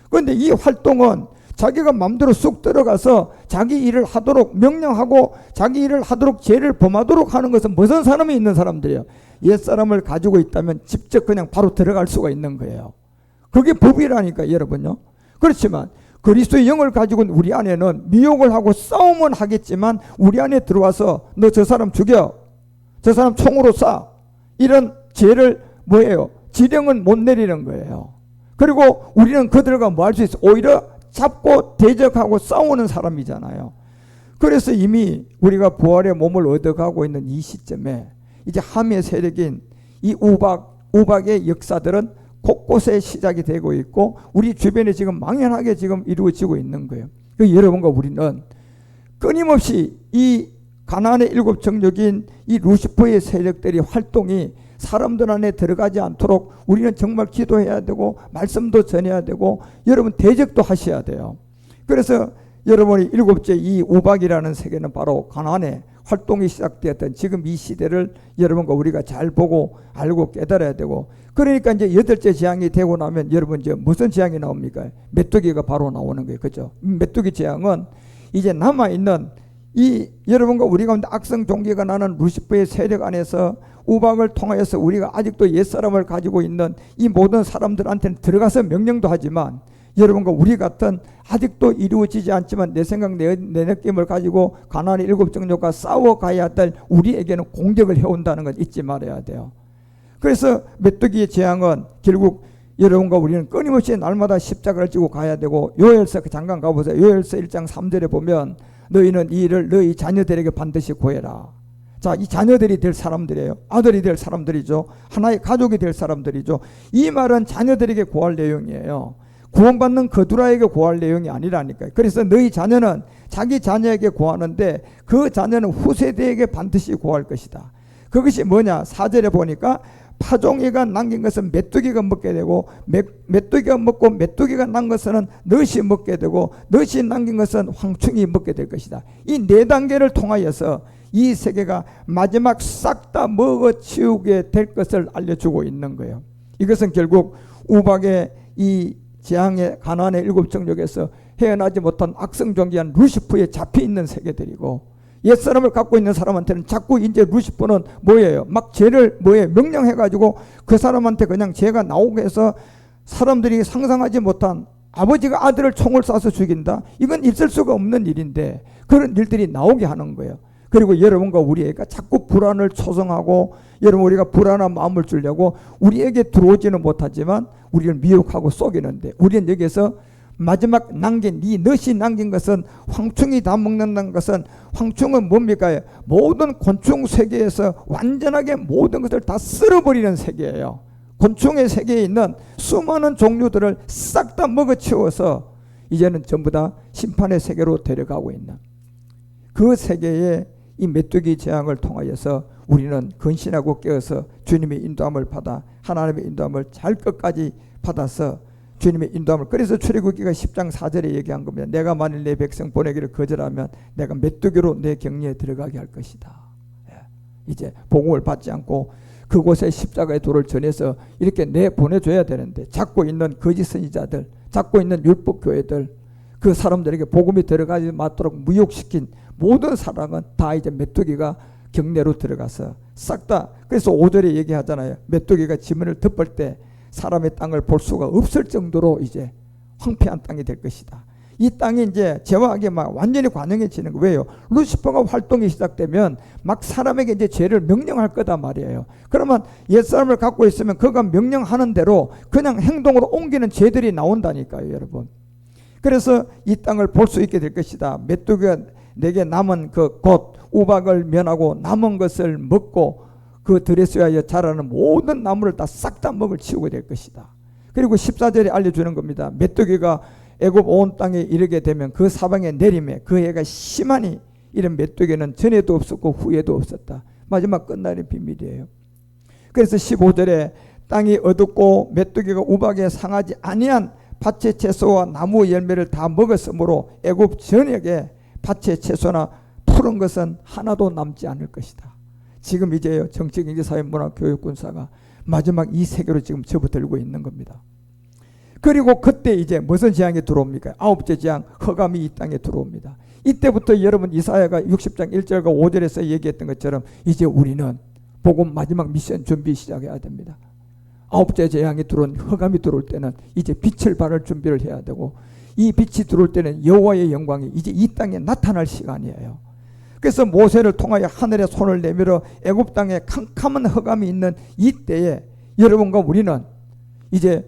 그런데 이 활동은 자기가 마음대로 쑥 들어가서 자기 일을 하도록 명령하고 자기 일을 하도록 죄를 범하도록 하는 것은 무슨 사람이 있는 사람들이에요? 옛사람을 가지고 있다면 직접 그냥 바로 들어갈 수가 있는 거예요. 그게 법이라니까 여러분요. 그렇지만 그리스도의 영을 가지고 우리 안에는 미혹을 하고 싸움은 하겠지만 우리 안에 들어와서 너 저 사람 죽여, 저 사람 총으로 쏴, 이런 죄를 뭐예요? 지령은 못 내리는 거예요. 그리고 우리는 그들과 뭐 할 수 있어? 오히려 잡고 대적하고 싸우는 사람이잖아요. 그래서 이미 우리가 부활의 몸을 얻어가고 있는 이 시점에 이제 함의 세력인 이 우박의 역사들은 곳곳에 시작이 되고 있고 우리 주변에 지금 망연하게 지금 이루어지고 있는 거예요. 여러분과 우리는 끊임없이 이 가나안의 7 정욕인 이 루시퍼의 세력들이 활동이 사람들 안에 들어가지 않도록 우리는 정말 기도해야 되고 말씀도 전해야 되고 여러분 대적도 하셔야 돼요. 그래서 여러분이 7째 이 우박이라는 세계는 바로 가나안의 활동이 시작되었던 지금 이 시대를 여러분과 우리가 잘 보고 알고 깨달아야 되고, 그러니까 이제 8째 재앙이 되고 나면 여러분 이제 무슨 재앙이 나옵니까? 메뚜기가 바로 나오는 거예요. 그죠? 메뚜기 재앙은 이제 남아있는 이 여러분과 우리 가운데 악성 종기가 나는 루시퍼의 세력 안에서 우박을 통하여서 우리가 아직도 옛사람을 가지고 있는 이 모든 사람들한테는 들어가서 명령도 하지만 여러분과 우리 같은 아직도 이루어지지 않지만 내 생각 내 느낌을 가지고 가나안의 7 정욕과 싸워가야 될 우리에게는 공격을 해온다는 건 잊지 말아야 돼요. 그래서 메뚜기의 재앙은 결국 여러분과 우리는 끊임없이 날마다 십자가를 지고 가야 되고, 요엘서 잠깐 가보세요. 요엘서 1장 3절에 보면 너희는 이 일을 너희 자녀들에게 반드시 고해라. 자, 이 자녀들이 될 사람들이에요. 아들이 될 사람들이죠. 하나의 가족이 될 사람들이죠. 이 말은 자녀들에게 고할 내용이에요. 구원받는 거두라에게 고할 내용이 아니라니까요. 그래서 너희 자녀는 자기 자녀에게 고하는데 그 자녀는 후세대에게 반드시 고할 것이다. 그것이 뭐냐? 4절에 보니까 파종이가 남긴 것은 메뚜기가 먹게 되고 메뚜기가 먹고 메뚜기가 난 것은 넛이 먹게 되고 넛이 남긴 것은 황충이 먹게 될 것이다. 이 4단계를 통하여서 이 세계가 마지막 싹 다 먹어치우게 될 것을 알려주고 있는 거예요. 이것은 결국 우박의 이 재앙의 가나안의 7 정욕에서 헤어나지 못한 악성종기한 루시퍼에 잡혀있는 세계들이고, 옛사람을 갖고 있는 사람한테는 자꾸 이제 루시퍼는 뭐예요? 막 죄를 뭐예요? 명령해가지고 그 사람한테 그냥 죄가 나오게 해서 사람들이 상상하지 못한, 아버지가 아들을 총을 쏴서 죽인다? 이건 있을 수가 없는 일인데 그런 일들이 나오게 하는 거예요. 그리고 여러분과 우리가 자꾸 불안을 초성하고 여러분 우리가 불안한 마음을 주려고 우리에게 들어오지는 못하지만 우리를 미혹하고 속이는데, 우리는 여기에서 마지막 남긴 이 넛이 남긴 것은 황충이 다 먹는다는 것은, 황충은 뭡니까? 모든 곤충 세계에서 완전하게 모든 것을 다 쓸어버리는 세계예요. 곤충의 세계에 있는 수많은 종류들을 싹 다 먹어치워서 이제는 전부 다 심판의 세계로 데려가고 있는 그 세계에 이 메뚜기 재앙을 통하여서 우리는 근신하고 깨어서 주님의 인도함을 받아 하나님의 인도함을 잘 끝까지 받아서 주님의 인도함을, 그래서 출애굽기가 10장 4절에 얘기한 겁니다. 내가 만일 내 백성 보내기를 거절하면 내가 메뚜기로 내 격리에 들어가게 할 것이다. 이제 복음을 받지 않고 그곳에 십자가의 도를 전해서 이렇게 내보내줘야 되는데 잡고 있는 거짓 선지자들, 잡고 있는 율법교회들, 그 사람들에게 복음이 들어가지 않도록 무욕시킨 모든 사람은 다 이제 메뚜기가 격내로 들어가서 싹 다, 그래서 5절에 얘기하잖아요. 메뚜기가 지면을 덮을 때 사람의 땅을 볼 수가 없을 정도로 이제 황폐한 땅이 될 것이다. 이 땅이 이제 죄와 악에 막 완전히 관영해지는 거예요. 왜요? 루시퍼가 활동이 시작되면 막 사람에게 이제 죄를 명령할 거다 말이에요. 그러면 옛사람을 갖고 있으면 그가 명령하는 대로 그냥 행동으로 옮기는 죄들이 나온다니까요, 여러분. 그래서 이 땅을 볼 수 있게 될 것이다. 메뚜기가 내게 남은 그 곧 우박을 면하고 남은 것을 먹고 그 들에 쏘여 자라는 모든 나무를 다 싹 다 먹을 치우게 될 것이다. 그리고 14절에 알려주는 겁니다. 메뚜기가 애굽 온 땅에 이르게 되면 그 사방에 내림에 그 해가 심하니 이런 메뚜기는 전에도 없었고 후에도 없었다. 마지막 끝날의 비밀이에요. 그래서 15절에 땅이 어둡고 메뚜기가 우박에 상하지 아니한 밭의 채소와 나무 열매를 다 먹었으므로 애굽 전역에 밭의 채소나 푸른 것은 하나도 남지 않을 것이다. 지금 이제 정치, 경제, 사회, 문화, 교육, 군사가 마지막 이 세계로 지금 접어들고 있는 겁니다. 그리고 그때 이제 무슨 재앙이 들어옵니까? 9째 재앙, 흑암이 이 땅에 들어옵니다. 이때부터 여러분 이사야가 60장 1절과 5절에서 얘기했던 것처럼 이제 우리는 복음 마지막 미션 준비 시작해야 됩니다. 아홉째 재앙이 들어온 흑암이 들어올 때는 이제 빛을 발할 준비를 해야 되고, 이 빛이 들어올 때는 여호와의 영광이 이제 이 땅에 나타날 시간이에요. 그래서 모세를 통하여 하늘에 손을 내밀어 애굽 땅에 캄캄한 흑암이 있는 이때에 여러분과 우리는 이제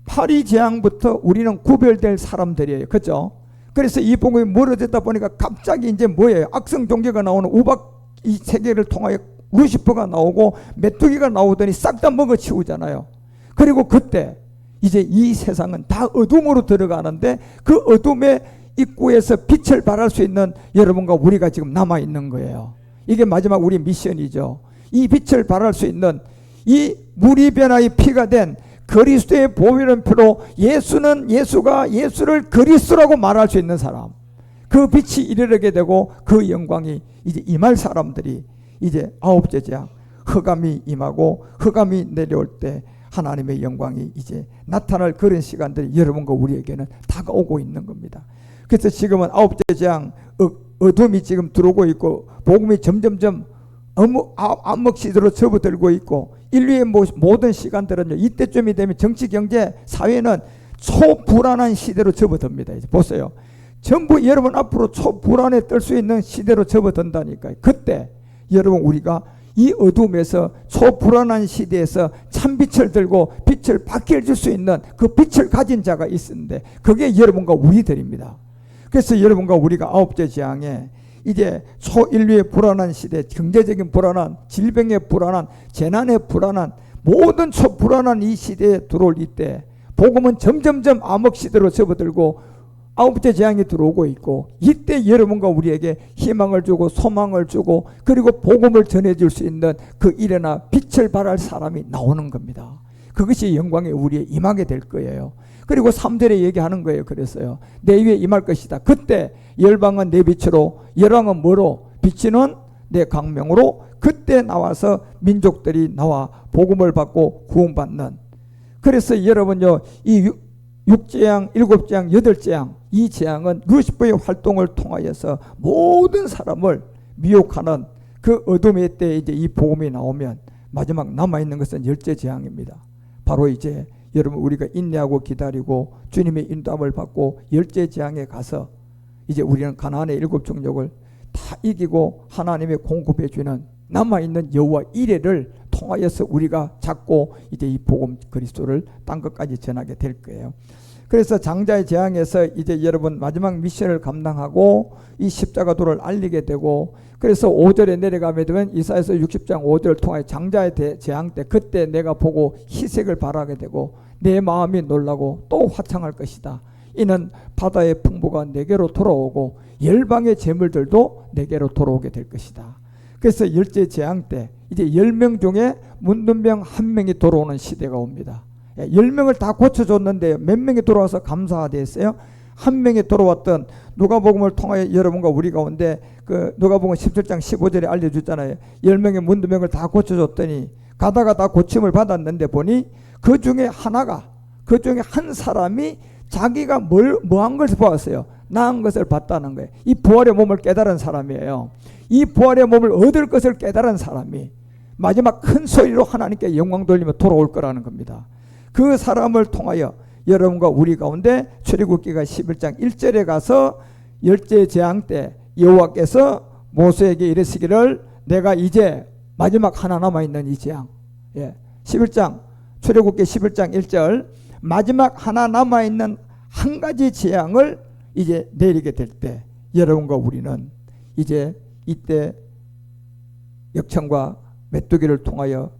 파리 재앙부터 우리는 구별될 사람들이에요. 그죠? 그래서 이 복음이 멀어졌다 보니까 갑자기 이제 뭐예요? 악성 종교가 나오는 우박 이 세계를 통하여 루시퍼가 나오고 메뚜기가 나오더니 싹 다 먹어치우잖아요. 그리고 그때 이제 이 세상은 다 어둠으로 들어가는데 그 어둠의 입구에서 빛을 발할 수 있는 여러분과 우리가 지금 남아있는 거예요. 이게 마지막 우리 미션이죠. 이 빛을 발할 수 있는 이 물이 변화의 피가 된 그리스도의 보혈의 피로 예수가 예수를 그리스도라고 말할 수 있는 사람, 그 빛이 이르게 되고 그 영광이 이제 임할 사람들이 이제 아홉째 재앙 흑암이 임하고 흑암이 내려올 때 하나님의 영광이 이제 나타날 그런 시간들이 여러분과 우리에게는 다가오고 있는 겁니다. 그래서 지금은 아홉째 재앙 어둠이 지금 들어오고 있고 복음이 점점점 암흑 시대로 접어들고 있고 인류의 모든 시간들은요 이때쯤이 되면 정치 경제 사회는 초불안한 시대로 접어듭니다. 이제 보세요. 전부 여러분 앞으로 초불안에 뜰 수 있는 시대로 접어든다니까요. 그때 여러분 우리가 이 어둠에서 초불안한 시대에서 참빛을 들고 빛을 밝게 줄 수 있는 그 빛을 가진 자가 있었는데 그게 여러분과 우리들입니다. 그래서 여러분과 우리가 아홉째 재앙에 이제 초인류의 불안한 시대, 경제적인 불안한, 질병의 불안한, 재난의 불안한, 모든 초불안한 이 시대에 들어올 이때 복음은 점점점 암흑 시대로 접어들고 아홉째 재앙이 들어오고 있고 이때 여러분과 우리에게 희망을 주고 소망을 주고 그리고 복음을 전해줄 수 있는 그 일어나 빛을 발할 사람이 나오는 겁니다. 그것이 영광에 우리에 임하게 될 거예요. 그리고 3절에 얘기하는 거예요. 그랬어요. 내 위에 임할 것이다. 그때 열방은 내 빛으로 열왕은 뭐로? 빛이는 내 광명으로 그때 나와서 민족들이 나와 복음을 받고 구원받는. 그래서 여러분요 이 6재앙, 7재앙, 8재앙 이 재앙은 루시퍼의 활동을 통하여서 모든 사람을 미혹하는 그 어둠의 때에 이제 이 복음이 나오면 마지막 남아있는 것은 10째 재앙입니다. 바로 이제 여러분 우리가 인내하고 기다리고 주님의 인도함을 받고 10째 재앙에 가서 이제 우리는 가나안의 7종족을 다 이기고 하나님의 공급해 주는 남아있는 여호와 이레를 통하여서 우리가 잡고 이제 이 복음 그리스도를 땅 끝까지 전하게 될 거예요. 그래서 장자의 재앙에서 이제 여러분 마지막 미션을 감당하고 이 십자가 도를 알리게 되고 그래서 5절에 내려가게 되면 이사야서 60장 5절을 통하여 장자의 재앙 때 그때 내가 보고 희색을 바라게 되고 내 마음이 놀라고 또 화창할 것이다. 이는 바다의 풍부가 내게로 돌아오고 열방의 재물들도 내게로 돌아오게 될 것이다. 그래서 10째 재앙 때 이제 10명 중에 문둥병 1명이 돌아오는 시대가 옵니다. 10명을 다 고쳐줬는데 몇 명이 돌아와서 감사하댔어요? 1명이 돌아왔던 누가복음을 통하여 여러분과 우리 가운데 그 누가복음 17장 15절에 알려줬잖아요. 10명의 문둥병을 다 고쳐줬더니 가다가 다 고침을 받았는데 보니 그 중에 한 사람이 자기가 뭐한 것을 보았어요. 나은 것을 봤다는 거예요. 이 부활의 몸을 깨달은 사람이에요. 이 부활의 몸을 얻을 것을 깨달은 사람이 마지막 큰 소리로 하나님께 영광 돌리며 돌아올 거라는 겁니다. 그 사람을 통하여 여러분과 우리 가운데 출애굽기가 11장 1절에 가서 10째 재앙 때 여호와께서 모세에게 이르시기를 내가 이제 마지막 하나 남아있는 이 재앙 11장 출애굽기 11장 1절 마지막 하나 남아있는 한 가지 재앙을 이제 내리게 될 때 여러분과 우리는 이제 이때 역청과 메뚜기를 통하여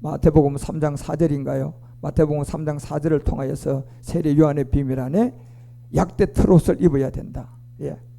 마태복음 3장 4절인가요? 마태복음 3장 4절을 통하여서 세례 요한의 비밀 안에 약대 트롯을 입어야 된다.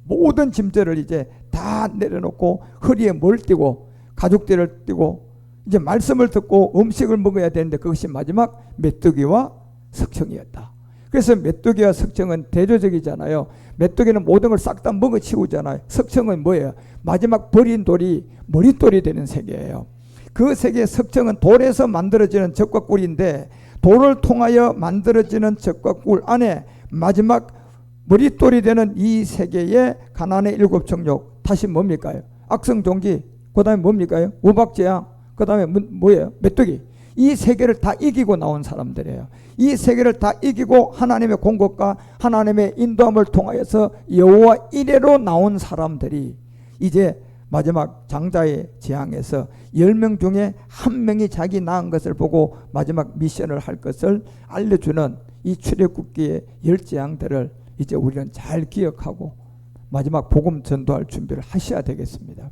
모든 짐들을 이제 다 내려놓고 허리에 뭘 띠고 가죽띠를 띠고 이제 말씀을 듣고 음식을 먹어야 되는데 그것이 마지막 메뚜기와 석청이었다. 그래서 메뚜기와 석청은 대조적이잖아요. 메뚜기는 모든 걸 싹 다 먹어치우잖아요. 석청은 뭐예요? 마지막 버린 돌이 머릿돌이 되는 세계예요. 그 세계의 석청은 돌에서 만들어지는 젖과 꿀인데 돌을 통하여 만들어지는 젖과 꿀 안에 마지막 머릿돌이 되는 이 세계의 가나안의 7종족 다시 뭡니까요? 악성종기, 그 다음에 뭡니까요? 우박재앙, 그 다음에 뭐예요? 메뚜기. 이 세계를 다 이기고 나온 사람들이에요. 이 세계를 다 이기고 하나님의 공급과 하나님의 인도함을 통하여서 여호와 이레로 나온 사람들이 이제 마지막 장자의 재앙에서 10명 중에 1명이 자기 낳은 것을 보고 마지막 미션을 할 것을 알려주는 이 출애굽기의 10재앙들을 이제 우리는 잘 기억하고 마지막 복음 전도할 준비를 하셔야 되겠습니다.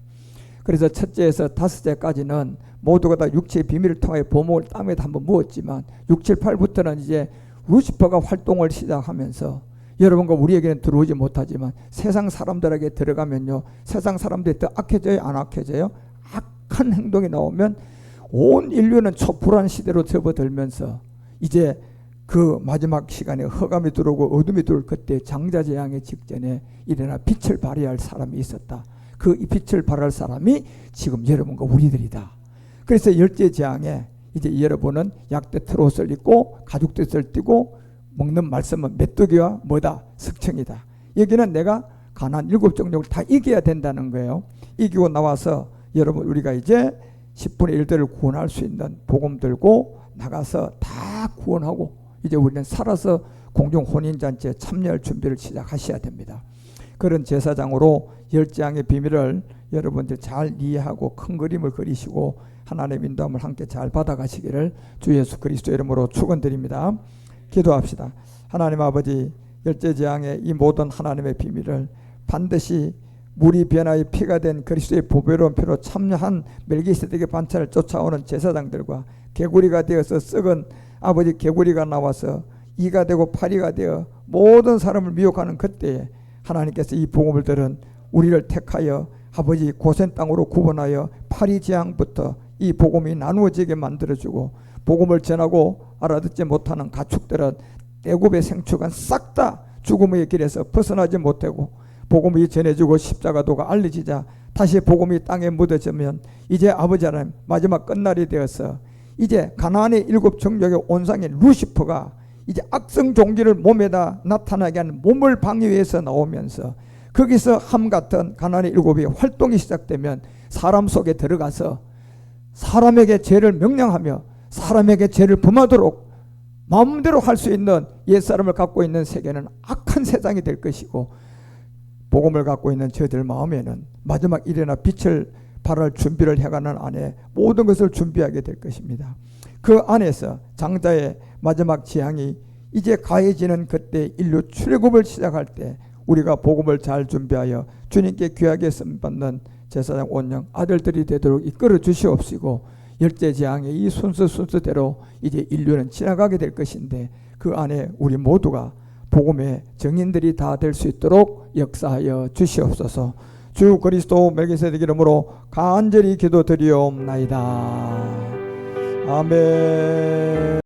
그래서 첫째에서 다섯째까지는 모두가 다 육체의 비밀을 통해 보목을 땀에다 한번 묻었지만 6, 7, 8부터는 이제 루시퍼가 활동을 시작하면서 여러분과 우리에게는 들어오지 못하지만 세상 사람들에게 들어가면요, 세상 사람들이 더 악해져요, 안 악해져요? 악한 행동이 나오면 온 인류는 촛불한 시대로 접어들면서 이제 그 마지막 시간에 흑암이 들어오고 어둠이 들어올 그때 장자재앙의 직전에 일어나 빛을 발휘할 사람이 있었다. 그 빛을 발할 사람이 지금 여러분과 우리들이다. 그래서 10째 재앙에 이제 여러분은 약대 트롯을 입고 가죽 뜻을 띠고 먹는 말씀은 메뚜기와 뭐다? 석청이다. 여기는 내가 가나안 7종족을 다 이겨야 된다는 거예요. 이기고 나와서 여러분 우리가 이제 10분의 1들을 구원할 수 있는 복음 들고 나가서 다 구원하고 이제 우리는 살아서 공중 혼인잔치에 참여할 준비를 시작하셔야 됩니다. 그런 제사장으로 10재앙의 비밀을 여러분들 잘 이해하고 큰 그림을 그리시고 하나님의 인도함을 함께 잘 받아가시기를 주 예수 그리스도 이름으로 축원드립니다. 기도합시다. 하나님 아버지, 10째 재앙의 이 모든 하나님의 비밀을 반드시 물이 변화의 피가 된 그리스도의 보배로운 피로 참여한 멜기세덱의 반찬을 쫓아오는 제사장들과 개구리가 되어서 썩은 아버지 개구리가 나와서 이가 되고 파리가 되어 모든 사람을 미혹하는 그때에 하나님께서 이 복음을 들은 우리를 택하여 아버지 고센 땅으로 구분하여 파리 재앙부터 이 복음이 나누어지게 만들어주고 복음을 전하고 알아듣지 못하는 가축들은 애굽의 생축은 싹 다 죽음의 길에서 벗어나지 못하고 복음이 전해지고 십자가도가 알려지자 다시 복음이 땅에 묻어지면 이제 아버지 하나님 마지막 끝날이 되어서 이제 가나안의 7종족의 온상인 루시퍼가 이제 악성 종기를 몸에다 나타나게 하는 몸을 방위해서 나오면서 거기서 함 같은 가나안의 7이 활동이 시작되면 사람 속에 들어가서 사람에게 죄를 명령하며 사람에게 죄를 범하도록 마음대로 할 수 있는 옛사람을 갖고 있는 세계는 악한 세상이 될 것이고 복음을 갖고 있는 저희들 마음에는 마지막 일에나 빛을 발할 준비를 해가는 안에 모든 것을 준비하게 될 것입니다. 그 안에서 장자의 마지막 재앙이 이제 가해지는 그때 인류 출애굽을 시작할 때 우리가 복음을 잘 준비하여 주님께 귀하게 쓰임받는 제사장 온영 아들들이 되도록 이끌어 주시옵시고 10째 재앙의 이 순서대로 이제 인류는 지나가게 될 것인데 그 안에 우리 모두가 복음의 증인들이 다 될 수 있도록 역사하여 주시옵소서. 주 그리스도 멜기세덱 이름으로 간절히 기도드리옵나이다. 아멘.